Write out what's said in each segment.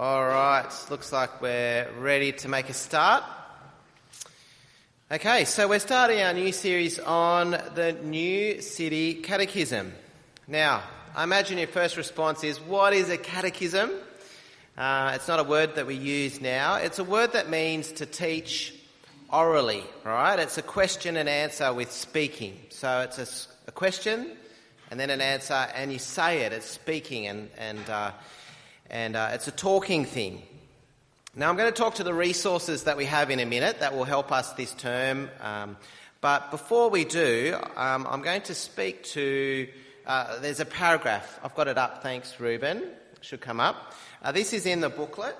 All right, looks like we're ready to make a start. Okay, so we're starting our new series on the New City Catechism. Now, I imagine your first response is, what is a catechism? It's not a word that we use now. It's a word that means to teach orally, right? It's a question and answer with speaking. So it's a question and then an answer, and you say it. It's speaking and it's a talking thing. Now, I'm going to talk to the resources that we have in a minute that will help us this term. But before we do, I'm going to speak to... there's a paragraph. I've got it up. Thanks, Ruben. It should come up. This is in the booklet.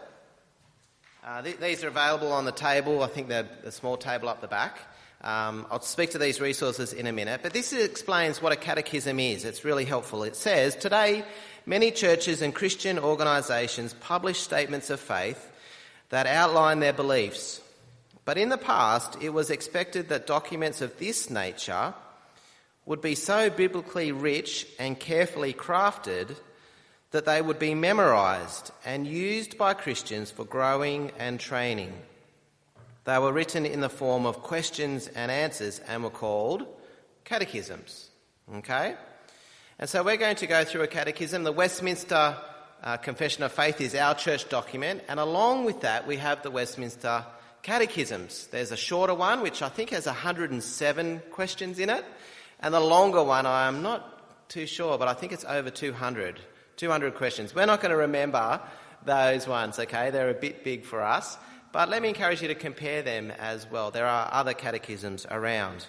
These are available on the table. I think they're the small table up the back. I'll speak to these resources in a minute. But this explains what a catechism is. It's really helpful. It says, today, many churches and Christian organisations publish statements of faith that outline their beliefs. But in the past, it was expected that documents of this nature would be so biblically rich and carefully crafted that they would be memorised and used by Christians for growing and training. They were written in the form of questions and answers and were called catechisms. Okay? And so we're going to go through a catechism. The Westminster Confession of Faith is our church document, and along with that we have the Westminster Catechisms. There's a shorter one which I think has 107 questions in it, and the longer one I'm not too sure, but I think it's over 200 questions. We're not going to remember those ones, okay? They're a bit big for us, but let me encourage you to compare them as well. There are other catechisms around.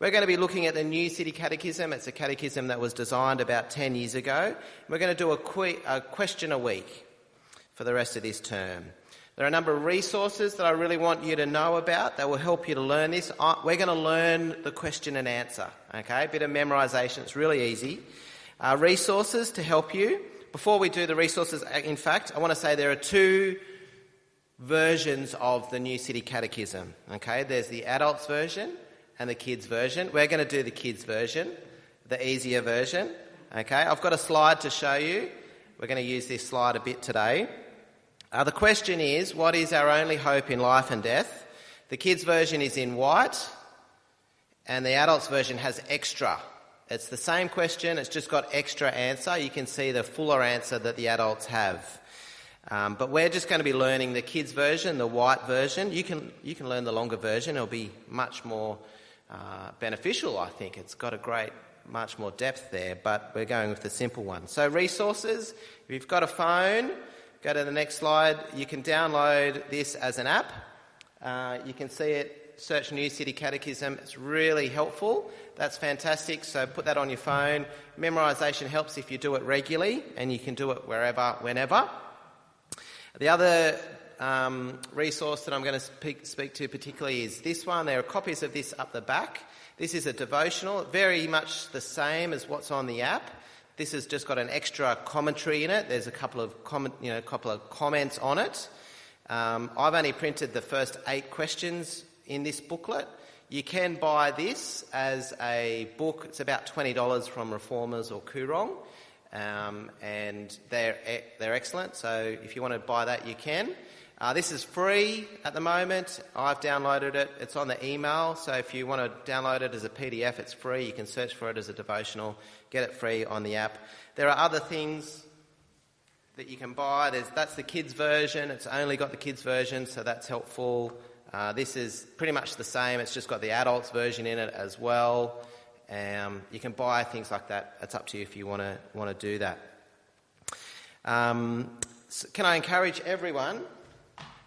We're going to be looking at the New City Catechism. It's a catechism that was designed about 10 years ago. We're going to do a question a week for the rest of this term. There are a number of resources that I really want you to know about that will help you to learn this. We're going to learn the question and answer, okay? A bit of memorisation. It's really easy. Resources to help you. Before we do the resources, in fact, I want to say there are two versions of the New City Catechism, okay? There's the adults version and the kids version. We're going to do the kids version, the easier version. Okay, I've got a slide to show you. We're going to use this slide a bit today. The question is, what is our only hope in life and death? The kids version is in white and the adults version has extra. It's the same question, it's just got extra answer. You can see the fuller answer that the adults have. But we're just going to be learning the kids version, the white version. You can learn the longer version. It'll be much more beneficial, I think. It's got much more depth there, but we're going with the simple one. So resources, if you've got a phone, go to the next slide. You can download this as an app. You can see it, search New City Catechism. It's really helpful. That's fantastic. So put that on your phone. Memorisation helps if you do it regularly, and you can do it wherever, whenever. The other resource that I'm going to speak to particularly is this one. There are copies of this up the back. This is a devotional, very much the same as what's on the app. This has just got an extra commentary in it. There's a couple of comments on it. I've only printed the first 8 questions in this booklet. You can buy this as a book. It's about $20 from Reformers or Koorong. And they're excellent, so if you want to buy that, you can. This is free at the moment. I've downloaded it. It's on the email, so if you want to download it as a PDF, it's free. You can search for it as a devotional, get it free on the app. There are other things that you can buy. That's the kids version. It's only got the kids version, so that's helpful. This is pretty much the same. It's just got the adults version in it as well. You can buy things like that. It's up to you if you want to do that. So can I encourage everyone?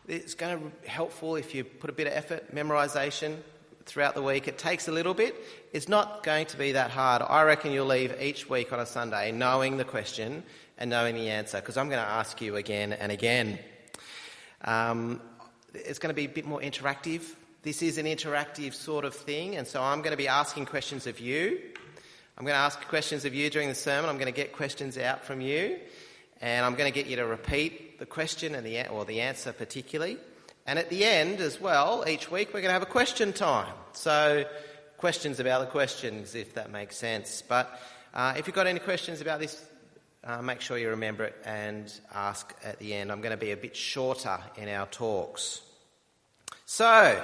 It's going to be helpful if you put a bit of effort, memorisation throughout the week. It takes a little bit. It's not going to be that hard. I reckon you'll leave each week on a Sunday knowing the question and knowing the answer, because I'm going to ask you again and again. It's going to be a bit more interactive. This is an interactive sort of thing, and so I'm going to be asking questions of you. I'm going to ask questions of you during the sermon. I'm going to get questions out from you, and I'm going to get you to repeat the question and the answer particularly. And at the end as well, each week we're going to have a question time. So questions about the questions, if that makes sense. But if you've got any questions about this make sure you remember it and ask at the end. I'm going to be a bit shorter in our talks. So,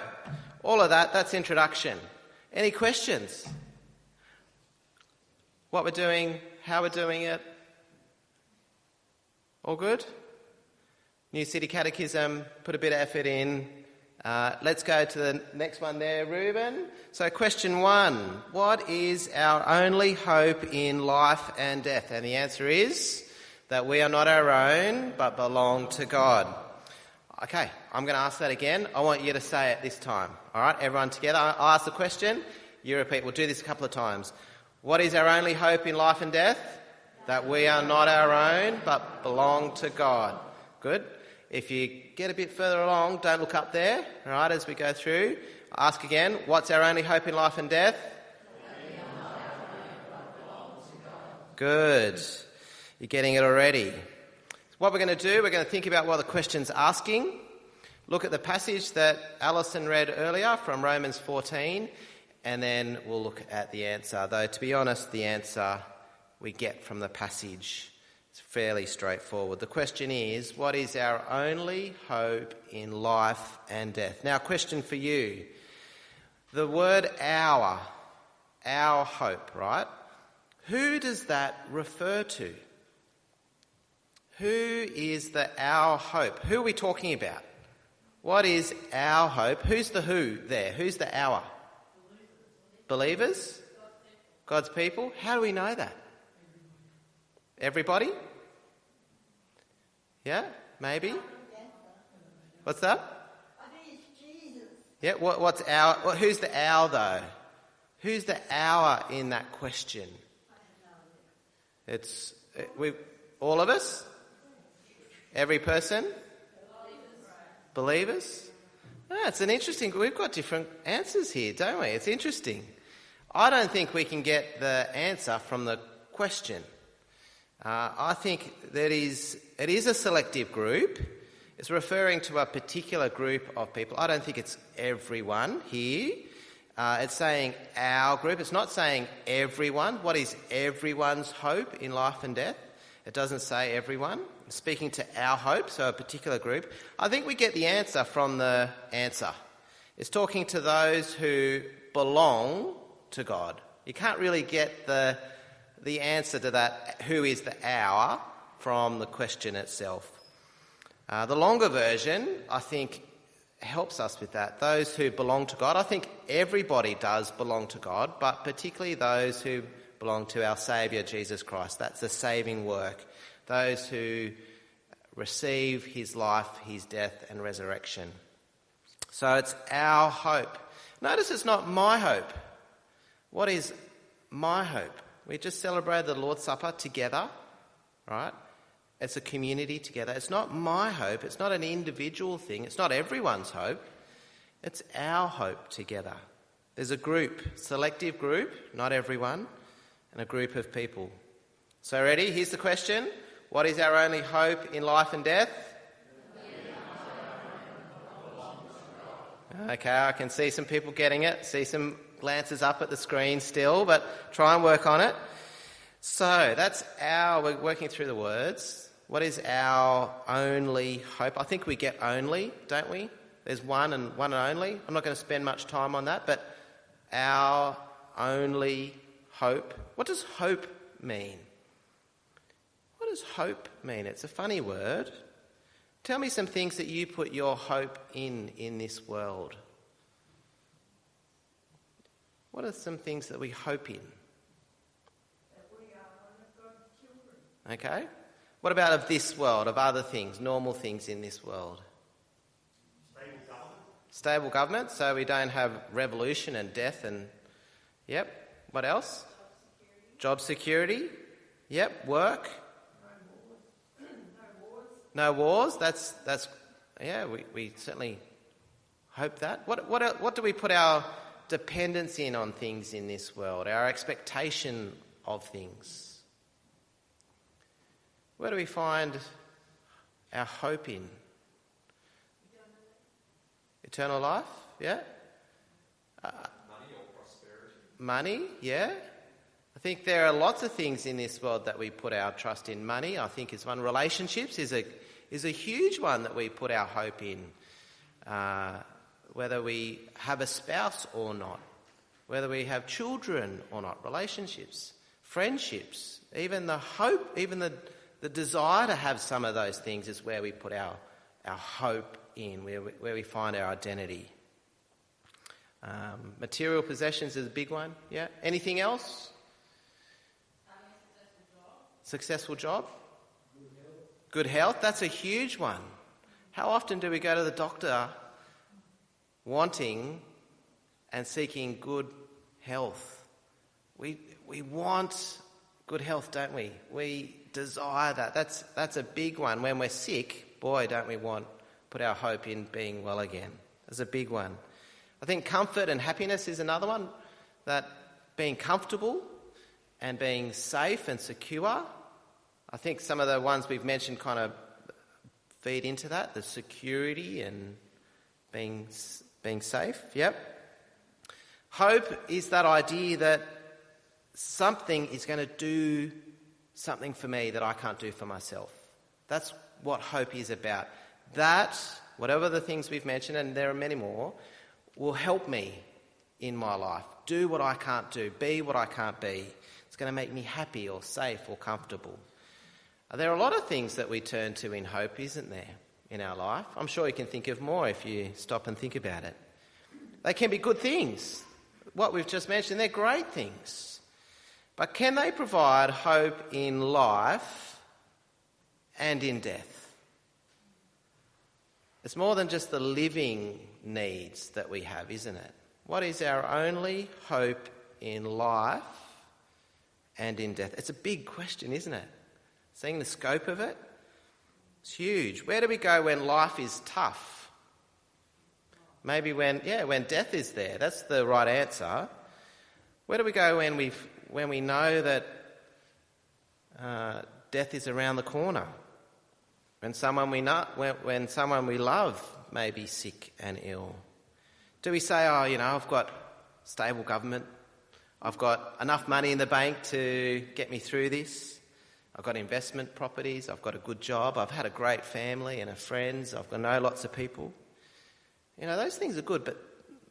all of that's introduction. Any questions? What we're doing, how we're doing it? All good? New City Catechism, put a bit of effort in. Let's go to the next one there, Reuben. So question 1, what is our only hope in life and death? And the answer is that we are not our own, but belong to God. Okay, I'm going to ask that again. I want you to say it this time. All right, everyone together. I'll ask the question. You repeat. We'll do this a couple of times. What is our only hope in life and death? That we are not our own, but belong to God. Good. If you get a bit further along, don't look up there, all right, as we go through. Ask again, what's our only hope in life and death? Good. You're getting it already. What we're going to do, we're going to think about what the question's asking. Look at the passage that Alison read earlier from Romans 14, and then we'll look at the answer. Though, to be honest, the answer we get from the passage is fairly straightforward. The question is, what is our only hope in life and death? Now, question for you. The word our hope, right? Who does that refer to? Who is the our hope? Who are we talking about? What is our hope? Who's the who there? Who's the our? Believers? God's people? How do we know that? Everybody? Yeah, maybe. What's that? I think it's Jesus. Yeah, what's our? Who's the our though? Who's the our in that question? It's all of us. Every person. Believers. It's an interesting. We've got different answers here, don't we? It's interesting. I don't think we can get the answer from the question. I think it is a selective group. It's referring to a particular group of people. I don't think it's everyone here. It's saying our group. It's not saying everyone. What is everyone's hope in life and death? It doesn't say everyone. It's speaking to our hope, so a particular group. I think we get the answer from the answer. It's talking to those who belong to God. You can't really get the answer to that, who is the our, from the question itself. The longer version, I think, helps us with that. Those who belong to God, I think everybody does belong to God, but particularly those who belong to our Saviour, Jesus Christ. That's the saving work. Those who receive his life, his death and resurrection. So it's our hope. Notice it's not my hope. What is my hope? We just celebrated the Lord's Supper together, right? It's a community together. It's not my hope. It's not an individual thing. It's not everyone's hope. It's our hope together. There's a group, selective group, not everyone, and a group of people. So ready? Here's the question. What is our only hope in life and death? Okay, I can see some people getting it. See some glances up at the screen still, but try and work on it. So that's we're working through the words. What is our only hope? I think we get only, don't we? There's one and only. I'm not going to spend much time on that, but our only hope. What does hope mean? What does hope mean? It's a funny word. Tell me some things that you put your hope in this world. What are some things that we hope in? That we are one of God's children. Okay. What about of this world, of other things, normal things in this world? Stable government. Stable government, so we don't have revolution and death and... Yep. What else? Job security. Yep. Work. No wars. That's yeah, we certainly hope that. What do we put our dependence in on things in this world? Our expectation of things. Where do we find our hope in? Eternal life, yeah? Money or prosperity. Money, yeah? I think there are lots of things in this world that we put our trust in. Money, I think, is one. Relationships is a huge one that we put our hope in. Whether we have a spouse or not, whether we have children or not, relationships, friendships, even the hope, even the desire to have some of those things is where we put our hope in, where we find our identity. Material possessions is a big one, yeah. Anything else? Successful job? Good health, that's a huge one. How often do we go to the doctor wanting and seeking good health? We want good health, don't we? We desire that. That's a big one. When we're sick, boy, don't we put our hope in being well again. That's a big one. I think comfort and happiness is another one, that being comfortable and being safe and secure. I think some of the ones we've mentioned kind of feed into that, the security and being safe. Yep. Hope is that idea that something is going to do something for me that I can't do for myself. That's what hope is about. That, whatever the things we've mentioned, and there are many more, will help me in my life. Do what I can't do. Be what I can't be. It's going to make me happy or safe or comfortable. There are a lot of things that we turn to in hope, isn't there, in our life? I'm sure you can think of more if you stop and think about it. They can be good things. What we've just mentioned, they're great things. But can they provide hope in life and in death? It's more than just the living needs that we have, isn't it? What is our only hope in life and in death? It's a big question, isn't it? Seeing the scope of it, it's huge. Where do we go when life is tough? Maybe when death is there. That's the right answer. Where do we go when we know that death is around the corner? When someone we love may be sick and ill? Do we say, I've got stable government, I've got enough money in the bank to get me through this, I've got investment properties, I've got a good job, I've had a great family and friends, I've got lots of people. Those things are good, but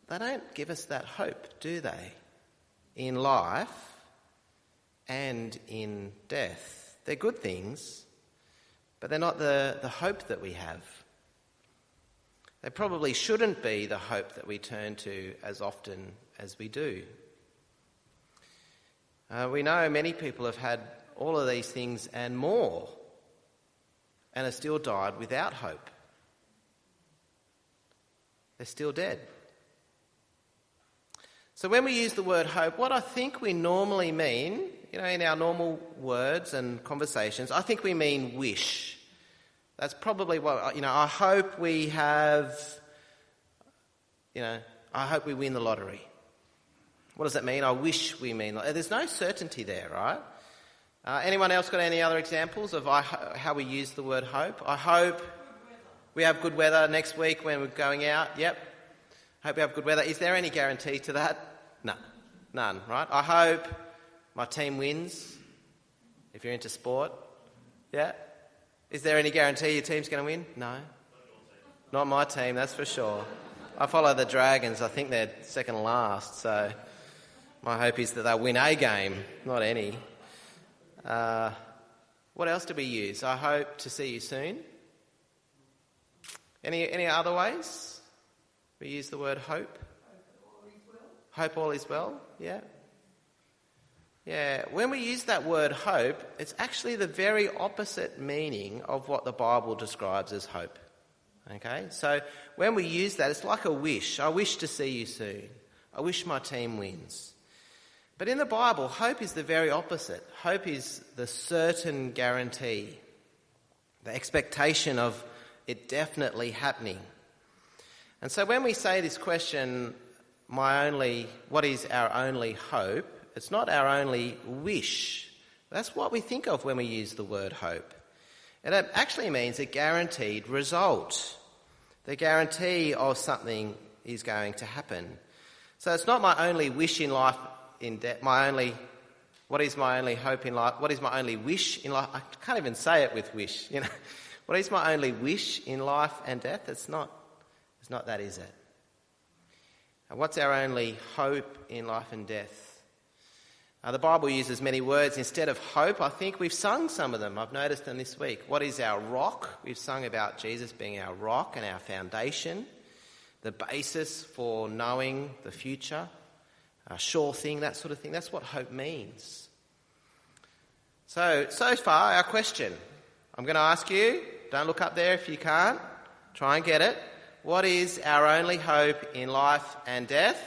they don't give us that hope, do they? In life and in death. They're good things, but they're not the hope that we have. They probably shouldn't be the hope that we turn to as often as we do. We know many people have had all of these things and more, and have still died without hope. They're still dead. So when we use the word hope, what I think we normally mean, in our normal words and conversations, I think we mean wish. That's probably what, I hope we have, I hope we win the lottery. What does that mean? I wish we mean. There's no certainty there, right? Anyone else got any other examples of how we use the word hope? I hope we have good weather next week when we're going out. Yep. Hope we have good weather. Is there any guarantee to that? No. None, right? I hope my team wins, if you're into sport. Yeah. Is there any guarantee your team's going to win? No. Not my team, that's for sure. I follow the Dragons. I think they're second last, so my hope is that they'll win a game, not any. What else do we use? I hope to see you soon. Any other ways we use the word hope? Hope all is well. Yeah. Yeah. When we use that word hope, it's actually the very opposite meaning of what the Bible describes as hope. Okay? So when we use that, it's like a wish. I wish to see you soon. I wish my team wins. But in the Bible, hope is the very opposite. Hope is the certain guarantee, the expectation of it definitely happening. And so when we say this question, what is our only hope? It's not our only wish. That's what we think of when we use the word hope. And it actually means a guaranteed result. The guarantee of something is going to happen. So it's not my only wish in life, in death, What is my only hope in life? What is my only wish in life? I can't even say it with wish, you know. What is my only wish in life and death? It's not that, is it? And what's our only hope in life and death? The Bible uses many words instead of hope. I think we've sung some of them. I've noticed them this week. What is our rock? We've sung about Jesus being our rock and our foundation, the basis for knowing the future, a sure thing, that sort of thing. That's what hope means. So far, our question. I'm going to ask you, don't look up there if you can't. Try and get it. What is our only hope in life and death?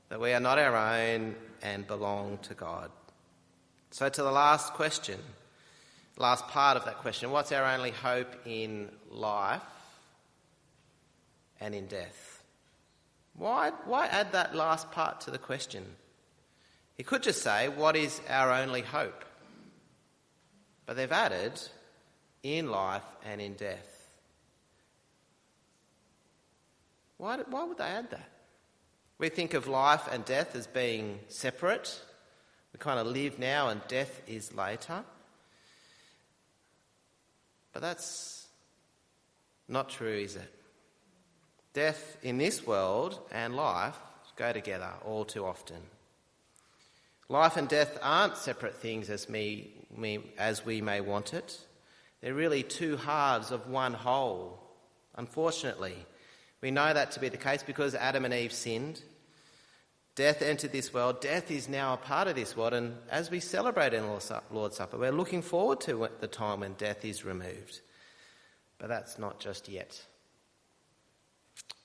That we are not our own and belong to God. So to the last question, last part of that question, what's our only hope in life and in death? Why add that last part to the question? He could just say, what is our only hope? But they've added, in life and in death. Why would they add that? We think of life and death as being separate. We kind of live now and death is later. But that's not true, is it? Death in this world and life go together all too often. Life and death aren't separate things as we may want it. They're really two halves of one whole. Unfortunately, we know that to be the case because Adam and Eve sinned. Death entered this world. Death is now a part of this world. And as we celebrate in Lord's Supper, we're looking forward to the time when death is removed. But that's not just yet.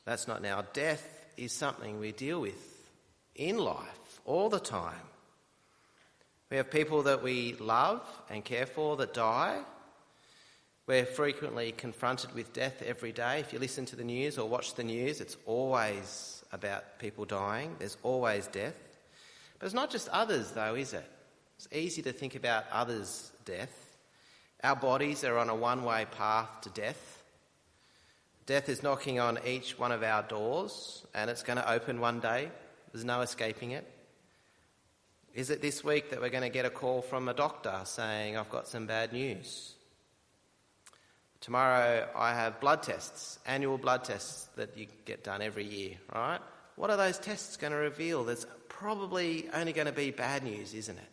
That's not now. Death is something we deal with in life all the time. We have people that we love and care for that die. We're frequently confronted with death every day. If you listen to the news or watch the news, it's always about people dying. There's always death. But it's not just others, though, is it? It's easy to think about others' death. Our bodies are on a one-way path to death. Death is knocking on each one of our doors, and it's going to open one day. There's no escaping it. Is it this week that we're going to get a call from a doctor saying, I've got some bad news? Tomorrow I have blood tests, annual blood tests that you get done every year, right? What are those tests going to reveal? There's probably only going to be bad news, isn't it?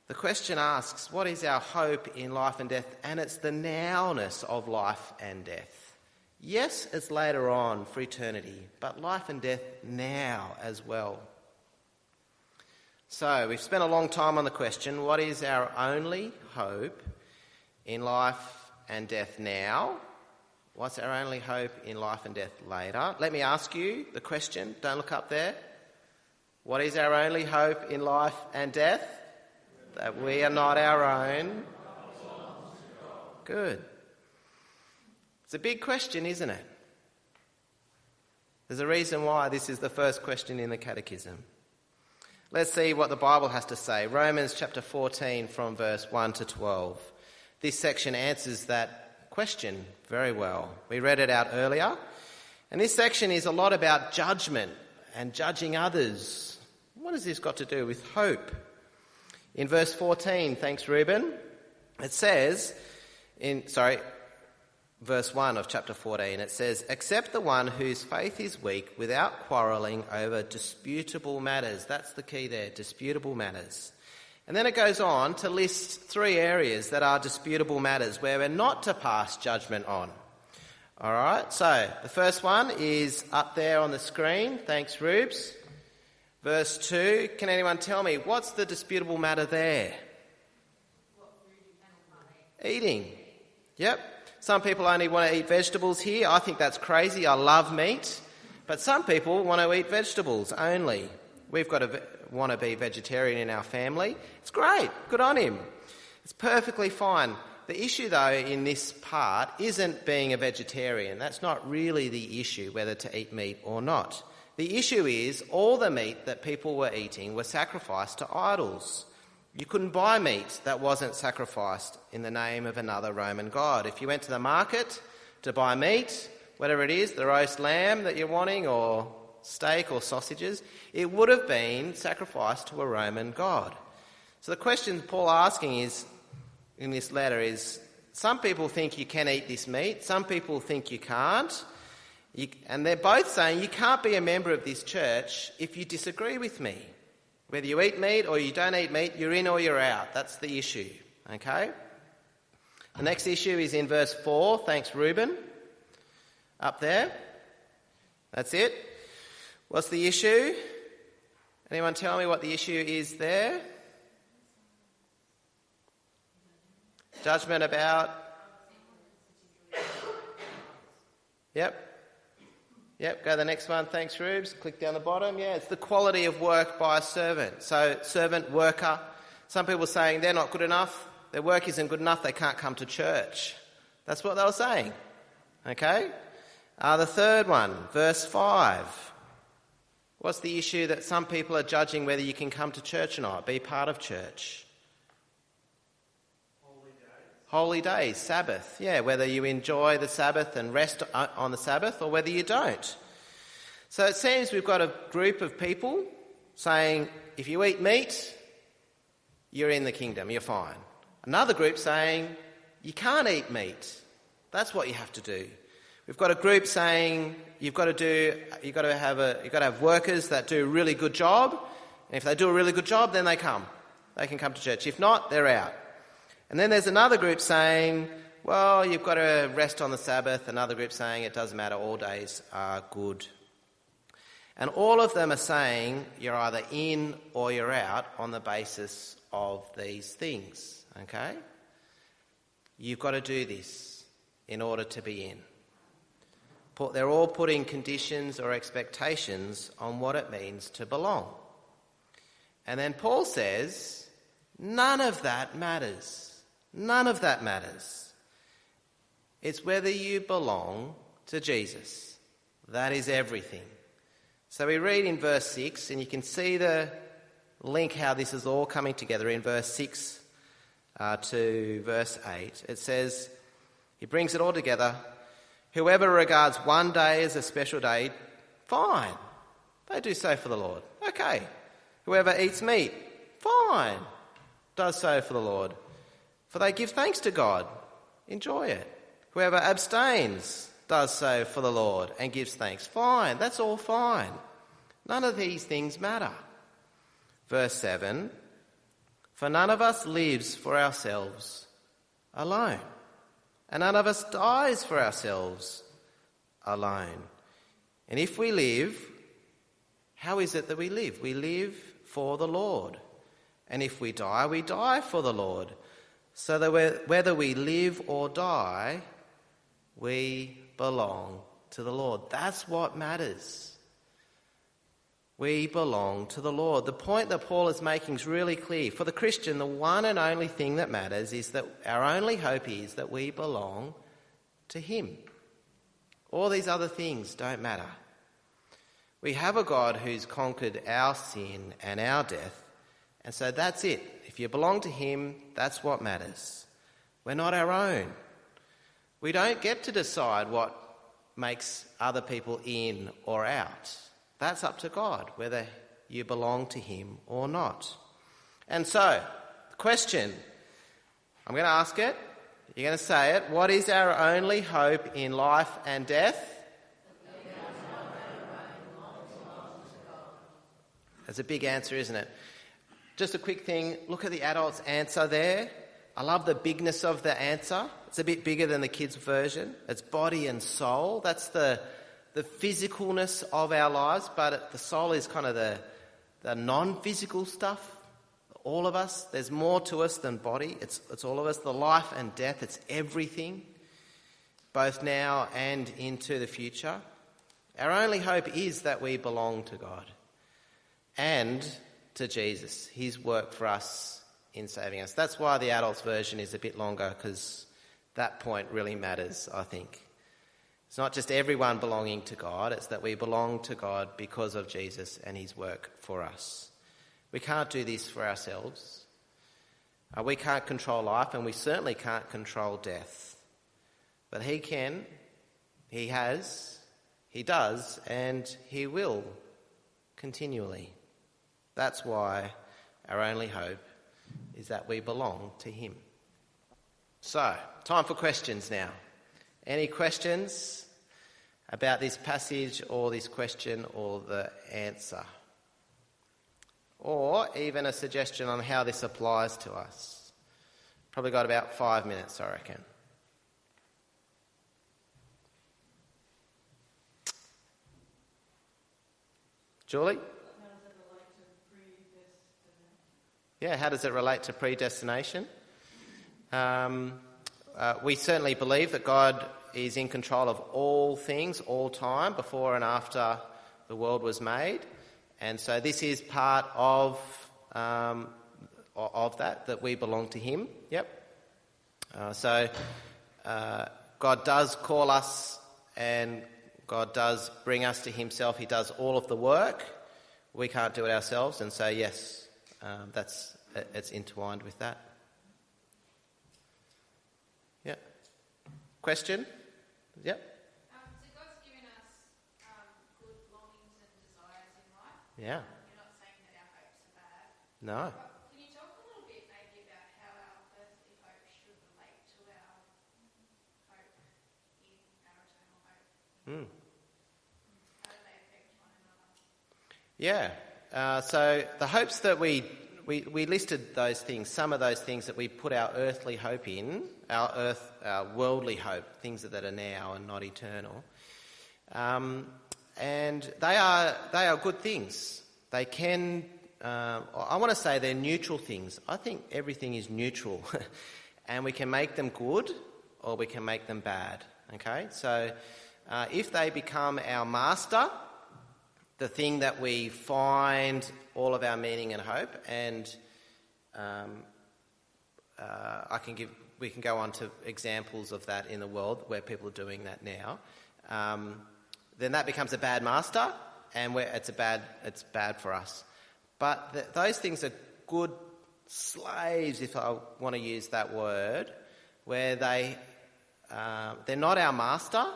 The question asks, what is our hope in life and death? And it's the nowness of life and death. Yes, it's later on for eternity, but life and death now as well. So we've spent a long time on the question, what is our only hope in life and death now? What's our only hope in life and death later? Let me ask you the question. Don't look up there. What is our only hope in life and death? That we are not our own. Good. It's a big question, isn't it? There's a reason why this is the first question in the Catechism. Let's see what the Bible has to say. Romans chapter 14 from verse 1 to 12. This section answers that question very well. We read it out earlier. And this section is a lot about judgment and judging others. What has this got to do with hope? In verse 14, thanks Reuben, it says, verse 1 of chapter 14, it says, "Accept the one whose faith is weak without quarrelling over disputable matters." That's the key there, disputable matters. And then it goes on to list 3 areas that are disputable matters where we're not to pass judgment on. All right, so the first one is up there on the screen. Thanks, Rubes. Verse 2, can anyone tell me, what's the disputable matter there? Eating. Yep. Some people only want to eat vegetables here. I think that's crazy. I love meat. But some people want to eat vegetables only. We've got to want to be vegetarian in our family. It's great. Good on him. It's perfectly fine. The issue, though, in this part isn't being a vegetarian. That's not really the issue, whether to eat meat or not. The issue is all the meat that people were eating were sacrificed to idols. You couldn't buy meat that wasn't sacrificed in the name of another Roman god. If you went to the market to buy meat, whatever it is, the roast lamb that you're wanting or steak or sausages, it would have been sacrificed to a Roman god. So the question Paul asking is, in this letter is, some people think you can eat this meat, some people think you can't, and they're both saying you can't be a member of this church if you disagree with me. Whether you eat meat or you don't eat meat, you're in or you're out. That's the issue, okay? The next issue is in verse 4. Thanks, Reuben. Up there. That's it. What's the issue? Anyone tell me what the issue is there? Judgment about? Yep, go to the next one. Thanks, Rubes. Click down the bottom. Yeah, it's the quality of work by a servant. So, servant, worker. Some people are saying they're not good enough. Their work isn't good enough. They can't come to church. That's what they were saying. Okay? The third one, verse 5. What's the issue that some people are judging whether you can come to church or not, be part of church? Holy days, Sabbath. Yeah, whether you enjoy the Sabbath and rest on the Sabbath or whether you don't. So it seems we've got a group of people saying, if you eat meat, you're in the kingdom, you're fine. Another group saying, you can't eat meat. That's what you have to do. We've got a group saying you've got to have workers that do a really good job, and if they do a really good job, then they can come to church. If not, they're out. And then there's another group saying, well, you've got to rest on the Sabbath. Another group saying it doesn't matter, all days are good. And all of them are saying you're either in or you're out on the basis of these things, okay? You've got to do this in order to be in. They're all putting conditions or expectations on what it means to belong. And then Paul says, none of that matters. None of that matters. It's whether you belong to Jesus. That is everything. So we read in verse 6, and you can see the link how this is all coming together in verse 6 to verse 8. It says, he brings it all together. Whoever regards one day as a special day, fine. They do so for the Lord. Okay. Whoever eats meat, fine. Does so for the Lord. For they give thanks to God. Enjoy it. Whoever abstains does so for the Lord and gives thanks. Fine. That's all fine. None of these things matter. Verse 7. For none of us lives for ourselves alone. And none of us dies for ourselves alone. And if we live, how is it that we live? We live for the Lord. And if we die for the Lord. So that whether we live or die, we belong to the Lord. That's what matters. We belong to the Lord. The point that Paul is making is really clear. For the Christian, the one and only thing that matters is that our only hope is that we belong to him. All these other things don't matter. We have a God who's conquered our sin and our death, and so that's it. If you belong to him, that's what matters. We're not our own. We don't get to decide what makes other people in or out. That's up to God, whether you belong to him or not. And so, the question, I'm going to ask it, you're going to say it. What is our only hope in life and death? That's a big answer, isn't it? Just a quick thing, look at the adult's answer there. I love the bigness of the answer. It's a bit bigger than the kids' version. It's body and soul. That's the physicalness of our lives, but the soul is kind of the non-physical stuff. All of us, there's more to us than body. It's all of us. The life and death, it's everything, both now and into the future. Our only hope is that we belong to God and to Jesus, his work for us in saving us. That's why the adults version is a bit longer, because that point really matters, I think. It's not just everyone belonging to God, it's that we belong to God because of Jesus and his work for us. We can't do this for ourselves. We can't control life, and we certainly can't control death. But he can, he has, He does, and he will continually. That's why our only hope is that we belong to him. So, time for questions now. Any questions about this passage or this question or the answer? Or even a suggestion on how this applies to us? Probably got about 5 minutes, I reckon. Julie? Yeah, how does it relate to predestination? We certainly believe that God is in control of all things, all time, before and after the world was made. And so this is part of that we belong to him. Yep. God does call us and God does bring us to himself. He does all of the work. We can't do it ourselves. And so, yes, it's entwined with that. Yeah. Question? Yep. So God's given us good longings and desires in life. Yeah. You're not saying that our hopes are bad. No. But can you talk a little bit maybe about how our earthly hope should relate to our hope in our eternal hope? How do they affect one another? Yeah. So the hopes that we listed those things, some of those things that we put our earthly hope in, our worldly hope, things that are now and not eternal. And they are good things. They can, I want to say they're neutral things. I think everything is neutral. And we can make them good or we can make them bad. Okay? So if they become our master, the thing that we find all of our meaning and hope, and we can go on to examples of that in the world where people are doing that now. Then that becomes a bad master, and it's bad for us. But those things are good slaves, if I want to use that word, where they're not our master.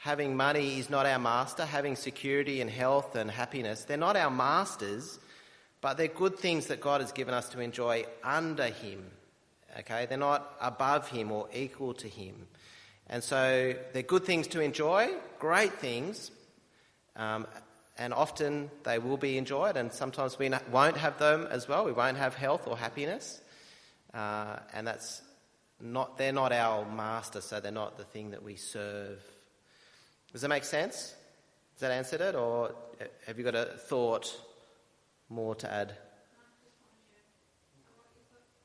Having money is not our master. Having security and health and happiness, they're not our masters, but they're good things that God has given us to enjoy under him. Okay? They're not above him or equal to him. And so they're good things to enjoy, great things, and often they will be enjoyed, and sometimes we won't have them as well. We won't have health or happiness, and they're not our master, so they're not the thing that we serve. Does that make sense? Has that answered it, or have you got a thought more to add?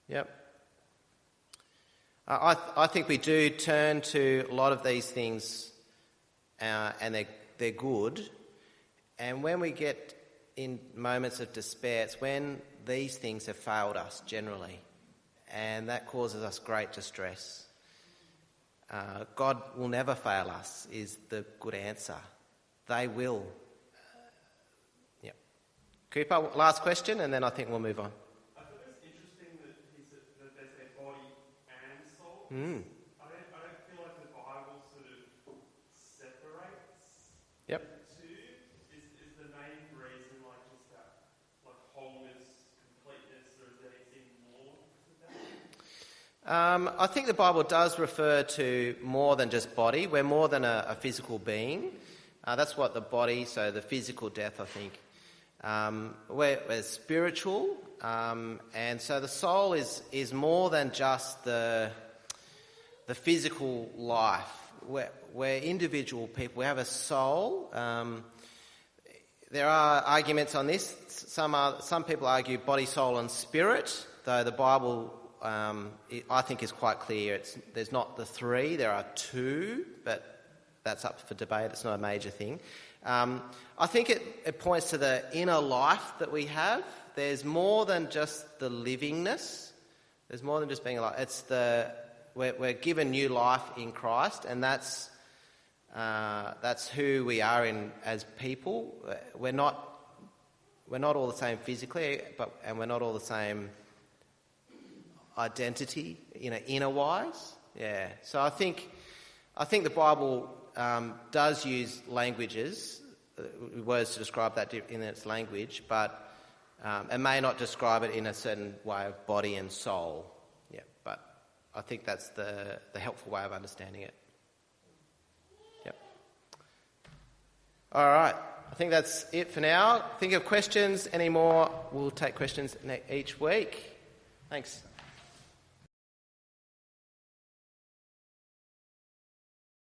Yep. I think we do turn to a lot of these things, and they're good. And when we get in moments of despair, it's when these things have failed us generally, and that causes us great distress. God will never fail us is the good answer. They will. Yep. Cooper, last question, and then I think we'll move on. I thought it was interesting that he said that there's a body and soul. I don't feel like the Bible sort of separates Yep. the two. Is the main reason like just that like wholeness, completeness, or is there anything more to that? I think the Bible does refer to more than just body. We're more than a physical being. That's what the body, so the physical death, I think. We're spiritual, and so the soul is more than just the physical life. We're individual people. We have a soul. There are arguments on this. Some people argue body, soul, and spirit, though the Bible, I think, is quite clear. There's not the three, there are two, but that's up for debate. It's not a major thing. I think it points to the inner life that we have. There's more than just the livingness. There's more than just being alive. It's we're given new life in Christ, and that's who we are as people. We're not all the same physically, and we're not all the same identity, inner wise. Yeah. So I think the Bible does use languages, words to describe that in its language, but it may not describe it in a certain way of body and soul. Yeah, but I think that's the helpful way of understanding it. Yep. All right. I think that's it for now. Think of questions. Any more? We'll take questions each week. Thanks.